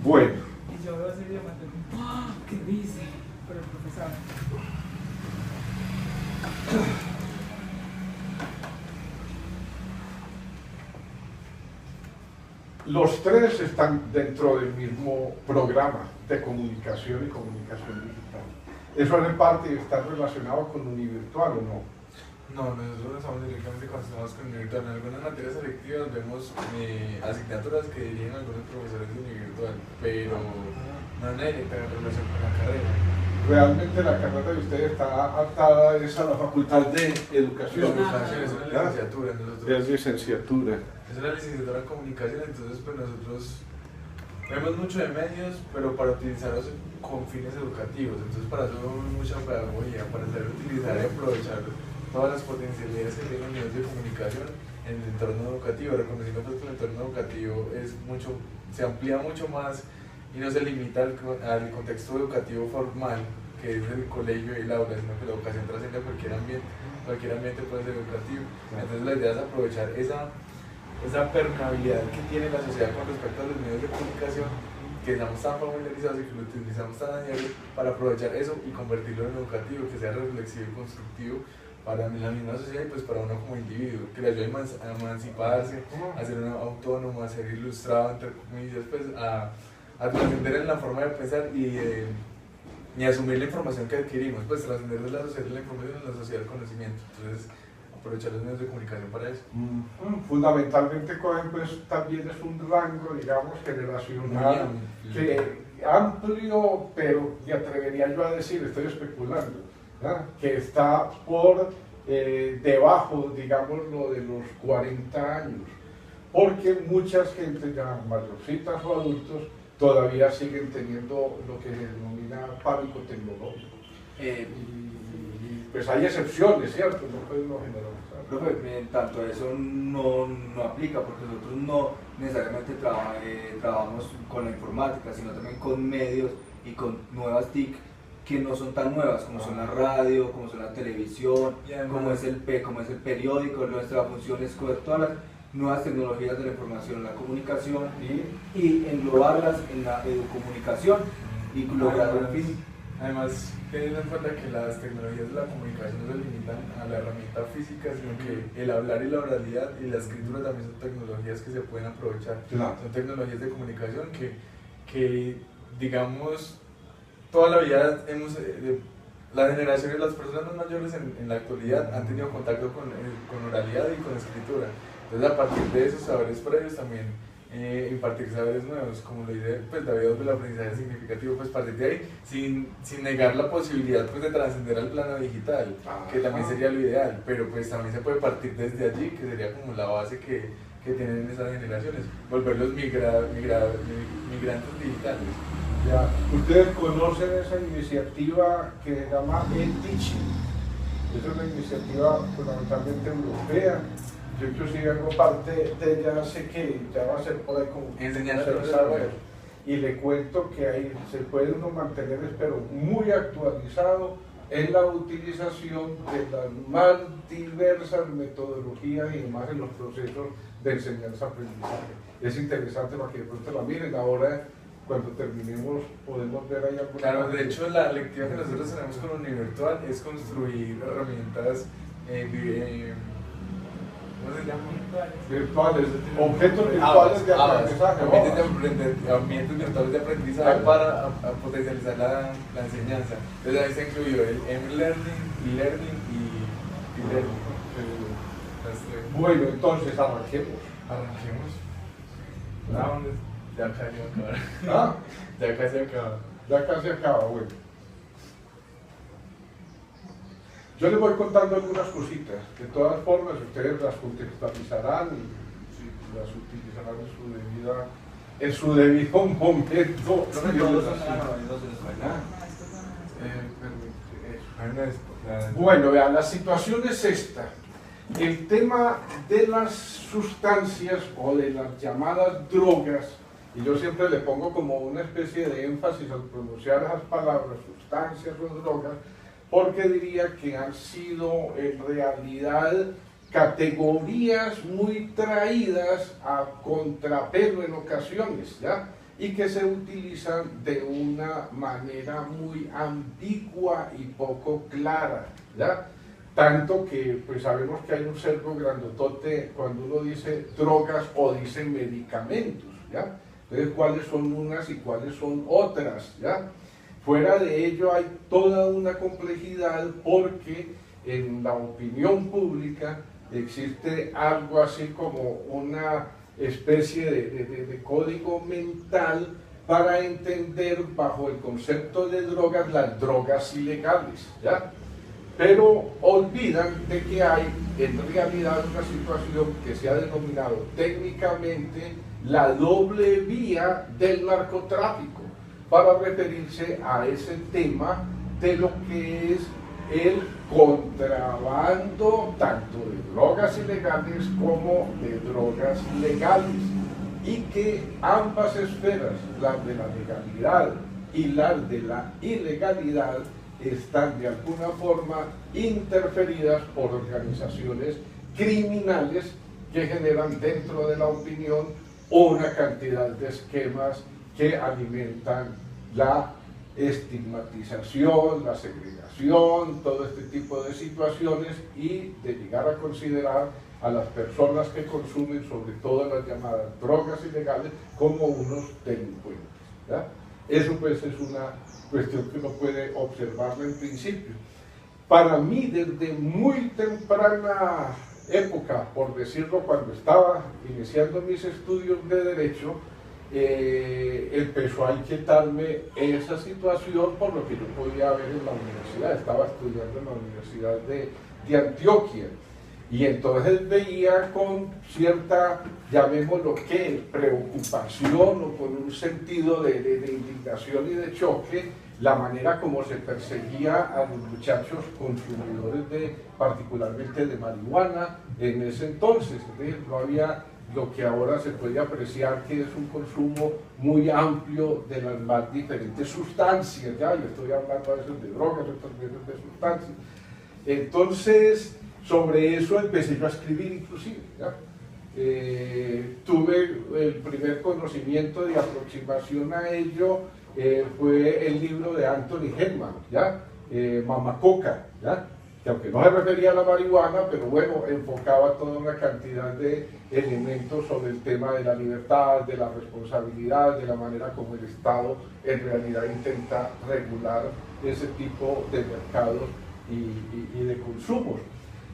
Bueno. Y yo veo ese video y me quedo, ¡ah! ¿Qué dice? Pero el profesor. Los tres están dentro del mismo programa de comunicación y comunicación digital. ¿Eso hace parte y está relacionado con Univirtual o no? No, nosotros estamos directamente conectados con Univirtual. En algunas materias selectivas vemos asignaturas que dirigen algunos profesores de Univirtual, pero no hay una directa relación con la carrera. Realmente la carrera de ustedes está atada a la Facultad de Educación. Es una licenciatura. Es licenciatura. Es una licenciatura en comunicación, entonces pues nosotros vemos mucho de medios, pero para utilizarlos con fines educativos. Entonces para eso vemos mucha pedagogía, para saber utilizar y aprovechar todas las potencialidades que tienen los medios de comunicación en el entorno educativo, reconociendo pues que el entorno educativo se amplía mucho más y no se limita al contexto educativo formal, que es el colegio y el aula, sino que la educación trasciende a cualquier ambiente puede ser educativo. Entonces la idea es aprovechar esa permeabilidad que tiene la sociedad con respecto a los medios de comunicación, que estamos tan familiarizados y que lo utilizamos tan a diario, para aprovechar eso y convertirlo en educativo, que sea reflexivo y constructivo para la misma sociedad y pues para uno como individuo, que le ayude a emanciparse, a ser autónomo, a ser ilustrado, entre comillas, pues a trascender en la forma de pensar y asumir la información que adquirimos, pues trascender de la sociedad de la información en la sociedad del conocimiento. Entonces, aprovechar los medios de comunicación para eso. Fundamentalmente cogen pues también es un rango, digamos, generacional amplio, pero me atrevería yo a decir, estoy especulando, ¿verdad?, que está por debajo, digámoslo, de los 40 años, porque mucha gente ya mayorcitas o adultos todavía siguen teniendo lo que se denomina pánico tecnológico. Pues hay excepciones, ¿cierto? No podemos generalizar. Profe, tanto eso no aplica, porque nosotros no necesariamente trabajamos con la informática, sino también con medios y con nuevas TIC que no son tan nuevas, como son la radio, como son la televisión, como es el periódico. Nuestra función es coger todas las nuevas tecnologías de la información, la comunicación y englobarlas en la educomunicación y lograr un fin. Además, teniendo en cuenta que las tecnologías de la comunicación no se limitan a la herramienta física, sino que el hablar y la oralidad y la escritura también son tecnologías que se pueden aprovechar. Claro. Son tecnologías de comunicación que digamos, toda la vida las generaciones, las personas mayores en la actualidad han tenido contacto con oralidad y con escritura. Entonces, a partir de esos saberes previos también impartir saberes nuevos, como lo dice pues, David del aprendizaje significativo, pues partir de ahí, sin negar la posibilidad pues, de trascender al plano digital, que también sería lo ideal, pero pues también se puede partir desde allí, que sería como la base que tienen esas generaciones, volverlos migrantes digitales. Ya. Ustedes conocen esa iniciativa que se llama e-Teaching. Es una iniciativa fundamentalmente europea. Yo inclusive hago parte de ella, sé que ya va a ser por ahí como enseñar a saber. Y le cuento que ahí se puede uno mantener, pero muy actualizado en la utilización de las más diversas metodologías y demás en los procesos de enseñanza-aprendizaje. Es interesante para que de pronto la miren. Ahora, cuando terminemos, podemos ver ahí alguna. Claro, de hecho, la lectiva que nosotros tenemos con Univirtual es construir herramientas ¿cómo se llaman? Virtuales, objetos virtuales de aprendizaje. Ambientes virtuales de aprendizaje para potencializar la enseñanza. Entonces ahí se incluyó el M-Learning, e-Learning y e-Learning. Bueno, entonces arranquemos. Ya casi acaba. ¿Ah? Ya casi acaba. Ya casi acaba, bueno. Yo les voy contando algunas cositas. De todas formas, ustedes las contextualizarán y las utilizarán en su debido momento. Bueno, vean, la situación es esta. El tema de las sustancias o de las llamadas drogas, y yo siempre le pongo como una especie de énfasis al pronunciar esas palabras, sustancias o drogas, porque diría que han sido en realidad categorías muy traídas a contrapelo en ocasiones, ¿ya? y que se utilizan de una manera muy ambigua y poco clara, ¿ya? Tanto que pues sabemos que hay un cerco grandotote cuando uno dice drogas o dice medicamentos, ¿ya? Entonces, ¿cuáles son unas y cuáles son otras, ¿ya? Fuera de ello hay toda una complejidad porque en la opinión pública existe algo así como una especie de código mental para entender bajo el concepto de drogas las drogas ilegales, ¿ya? Pero olvidan de que hay en realidad una situación que se ha denominado técnicamente la doble vía del narcotráfico, para referirse a ese tema de lo que es el contrabando tanto de drogas ilegales como de drogas legales, y que ambas esferas, la de la legalidad y la de la ilegalidad, están de alguna forma interferidas por organizaciones criminales que generan dentro de la opinión una cantidad de esquemas que alimentan la estigmatización, la segregación, todo este tipo de situaciones, y de llegar a considerar a las personas que consumen, sobre todo las llamadas drogas ilegales, como unos delincuentes, ¿ya? Eso pues es una cuestión que uno puede observarla en principio. Para mí, desde muy temprana época, por decirlo, cuando estaba iniciando mis estudios de Derecho, empezó a inquietarme esa situación por lo que yo podía ver en la universidad. Estaba estudiando en la Universidad de Antioquia, y entonces veía con cierta, llamémoslo que, preocupación o con un sentido de indignación y de choque la manera como se perseguía a los muchachos consumidores particularmente de marihuana en ese entonces. No había lo que ahora se puede apreciar que es un consumo muy amplio de las más diferentes sustancias, ¿ya? Yo estoy hablando a veces de drogas, otras veces de sustancias. Entonces, sobre eso empecé yo a escribir inclusive, ¿ya? Tuve el primer conocimiento de aproximación a ello, fue el libro de Anthony Hedman, ¿ya? Mamacoca, ¿ya? Que aunque no se refería a la marihuana, pero bueno, enfocaba toda una cantidad de elementos sobre el tema de la libertad, de la responsabilidad, de la manera como el Estado en realidad intenta regular ese tipo de mercados y de consumos.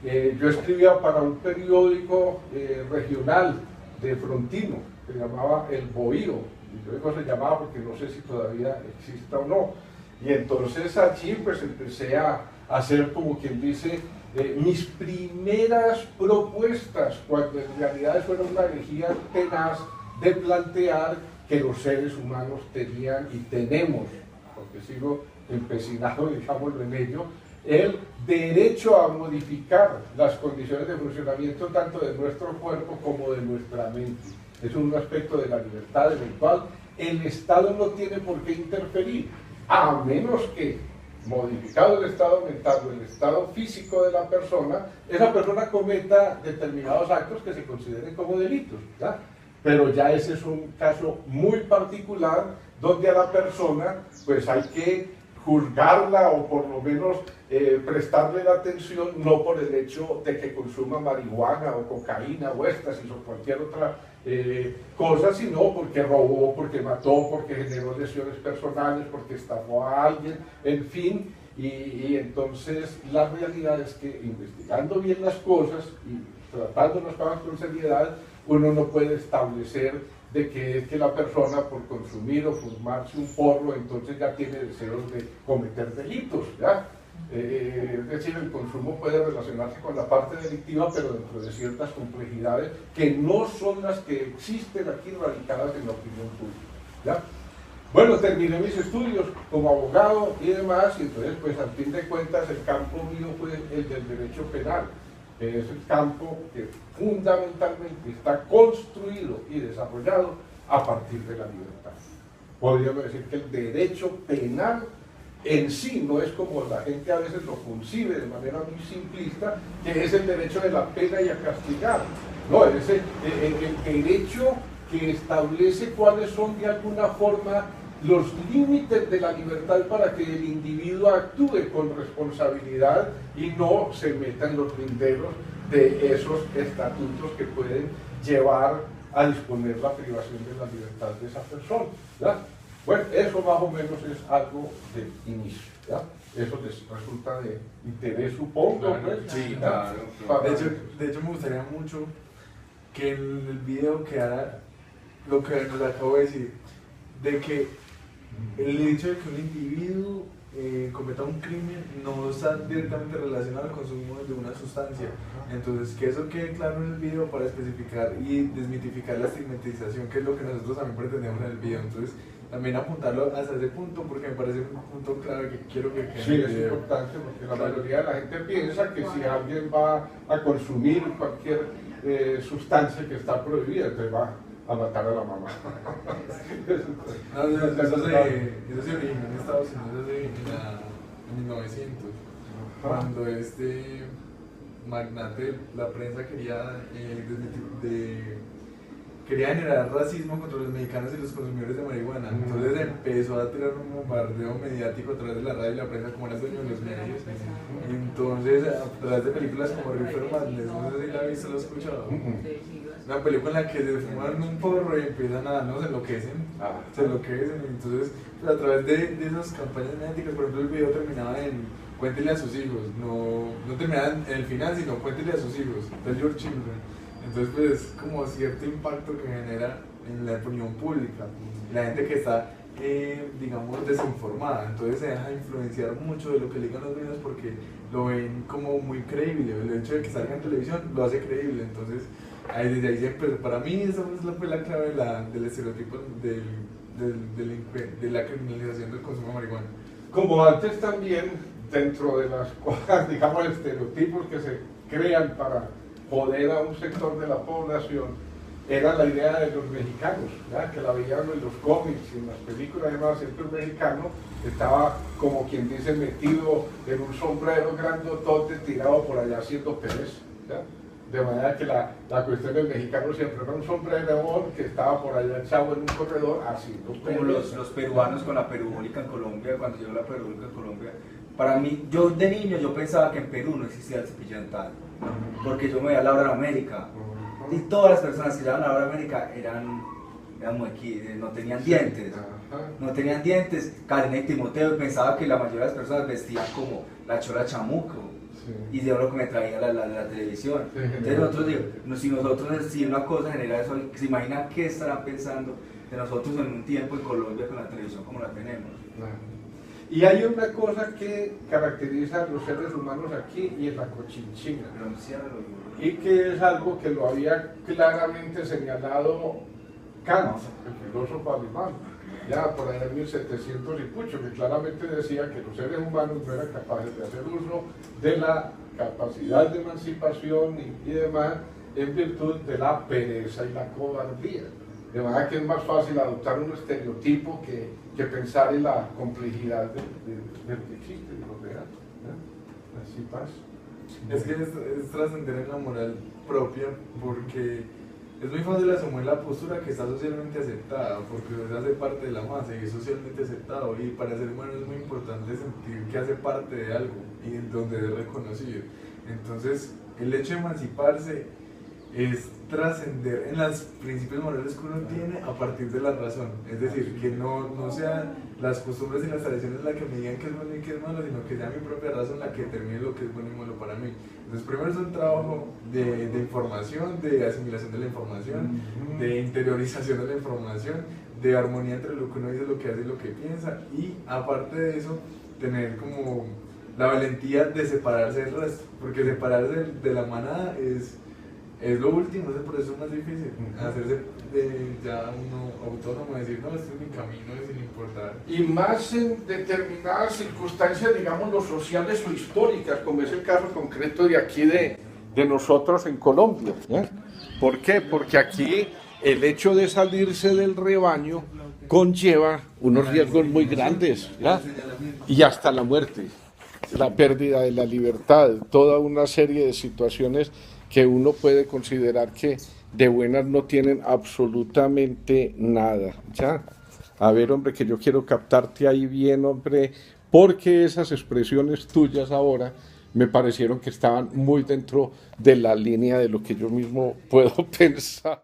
Yo escribía para un periódico regional de Frontino, que se llamaba El Bohío, y yo digo se llamaba porque no sé si todavía exista o no, y entonces allí pues empecé a hacer, como quien dice, mis primeras propuestas, cuando en realidad eso era una herejía tenaz de plantear que los seres humanos tenían y tenemos, porque sigo empecinado, digámoslo en ello, el derecho a modificar las condiciones de funcionamiento tanto de nuestro cuerpo como de nuestra mente. Es un aspecto de la libertad en el cual el Estado no tiene por qué interferir, a menos que, modificado el estado mental o el estado físico de la persona, esa persona cometa determinados actos que se consideren como delitos, ¿ya? Pero ya ese es un caso muy particular donde a la persona pues hay que juzgarla o por lo menos prestarle la atención no por el hecho de que consuma marihuana o cocaína o éxtasis o cualquier otra cosa, sino porque robó, porque mató, porque generó lesiones personales, porque estafó a alguien, en fin. Y entonces la realidad es que investigando bien las cosas y tratando las cosas con seriedad, uno no puede establecer de que es que la persona por consumir o fumarse un porro entonces ya tiene deseos de cometer delitos, ¿ya? Es decir, el consumo puede relacionarse con la parte delictiva, pero dentro de ciertas complejidades que no son las que existen aquí radicadas en la opinión pública, ¿ya? Bueno, terminé mis estudios como abogado y demás, y entonces pues al fin de cuentas el campo mío fue el del derecho penal, que es el campo que fundamentalmente está construido y desarrollado a partir de la libertad. Podríamos decir que el derecho penal en sí no es como la gente a veces lo concibe de manera muy simplista, que es el derecho de la pena y a castigar. No, es el derecho que establece cuáles son de alguna forma los límites de la libertad para que el individuo actúe con responsabilidad y no se meta en los linderos de esos estatutos que pueden llevar a disponer la privación de la libertad de esa persona, ¿verdad? Bueno, eso más o menos es algo de inicio, ¿verdad? Eso les resulta de interés, supongo, Claro, pues, sí, ¿verdad? claro. De hecho, me gustaría mucho que en el video quedara lo que nos acabo de decir, de que el hecho de que un individuo cometa un crimen no está directamente relacionado al consumo de una sustancia. Entonces, que eso quede claro en el video para especificar y desmitificar la estigmatización, que es lo que nosotros también pretendemos en el video. Entonces, también apuntarlo hasta ese punto, porque me parece un punto clave que quiero que quede Sí, en el es video. importante porque la mayoría de la gente piensa que si alguien va a consumir cualquier sustancia que está prohibida, entonces va a matar a la mamá. No, eso se originó en Estados Unidos en 1900, cuando este magnate, la prensa quería quería generar racismo contra los mexicanos y los consumidores de marihuana. Entonces empezó a tirar un bombardeo mediático a través de la radio y la prensa, como era el dueño de los medios. Entonces, a través de películas como Reefer Madness, no sé si la has visto, lo has escuchado. Una película en la que se fuman un porro y empiezan no, se enloquecen. Se enloquecen. Entonces, pues, a través de esas campañas mediáticas, por ejemplo, el video terminaba en cuéntele a sus hijos. No terminaba en el final, sino cuéntele a sus hijos. Tell your children. Entonces, pues, como cierto impacto que genera en la opinión pública. La gente que está, digamos, desinformada. Entonces, se deja influenciar mucho de lo que le digan los medios porque lo ven como muy creíble. El hecho de que salga en televisión lo hace creíble. Entonces, desde ahí siempre, para mí, esa fue la clave del estereotipo de la criminalización del consumo de marihuana. Como antes también, dentro de las cosas, digamos, estereotipos que se crean para joder a un sector de la población, era la idea de los mexicanos, ¿ya? Que la veían en los cómics y en las películas, además, siempre el mexicano estaba, como quien dice, metido en un sombrero grandotote tirado por allá haciendo pereza, ¿ya? De manera que la cuestión del mexicano siempre era un sombrero que estaba por allá echado en un corredor haciendo Como los peruanos con la perubólica en Colombia, cuando llegó la perubólica en Colombia. Para mí, yo de niño, yo pensaba que en Perú no existía el cepillo dental, porque yo me veía Laura en América, y todas las personas que llegaban a Laura en América eran no tenían dientes. No tenían dientes. Karina y Timoteo, pensaba que la mayoría de las personas vestían como la chola chamuco. Y de lo que me traía la televisión. Entonces nosotros digo, si una cosa genera eso, ¿se imagina qué estarán pensando de nosotros en un tiempo en Colombia con la televisión como la tenemos? Y hay una cosa que caracteriza a los seres humanos aquí y es la cochinchina. Y que es algo que lo había claramente señalado Kant, el filósofo alemán, ya por allá en 1700 y pucho, que claramente decía que los seres humanos no eran capaces de hacer uso de la capacidad de emancipación y demás en virtud de la pereza y la cobardía. De manera que es más fácil adoptar un estereotipo que pensar en la complejidad de lo que existe, de lo real. Así pasa. Es que es trascender en la moral propia, porque es muy fácil asumir la postura que está socialmente aceptada, porque se hace parte de la masa y es socialmente aceptado, y para el ser humano es muy importante sentir que hace parte de algo y en donde es reconocido. Entonces, el hecho de emanciparse es trascender en los principios morales que uno tiene a partir de la razón, es decir, que no sean las costumbres y las tradiciones las que me digan que es bueno y que es malo, sino que sea mi propia razón la que determine lo que es bueno y malo para mí. Entonces, primero es un trabajo de información, de asimilación de la información, de interiorización de la información, de armonía entre lo que uno dice, lo que hace y lo que piensa, y aparte de eso, tener como la valentía de separarse del resto, porque separarse de la manada es lo último, es por eso es más difícil, hacerse ya uno autónomo, decir, no, este es mi camino, sin importar. Y más en determinadas circunstancias, digamos, lo sociales o históricas, como es el caso concreto de aquí de nosotros en Colombia. ¿Por qué? Porque aquí el hecho de salirse del rebaño conlleva unos riesgos muy grandes, ¿ya? Y hasta la muerte, la pérdida de la libertad, toda una serie de situaciones que uno puede considerar que de buenas no tienen absolutamente nada, ¿ya? A ver, hombre, que yo quiero captarte ahí bien, hombre, porque esas expresiones tuyas ahora me parecieron que estaban muy dentro de la línea de lo que yo mismo puedo pensar.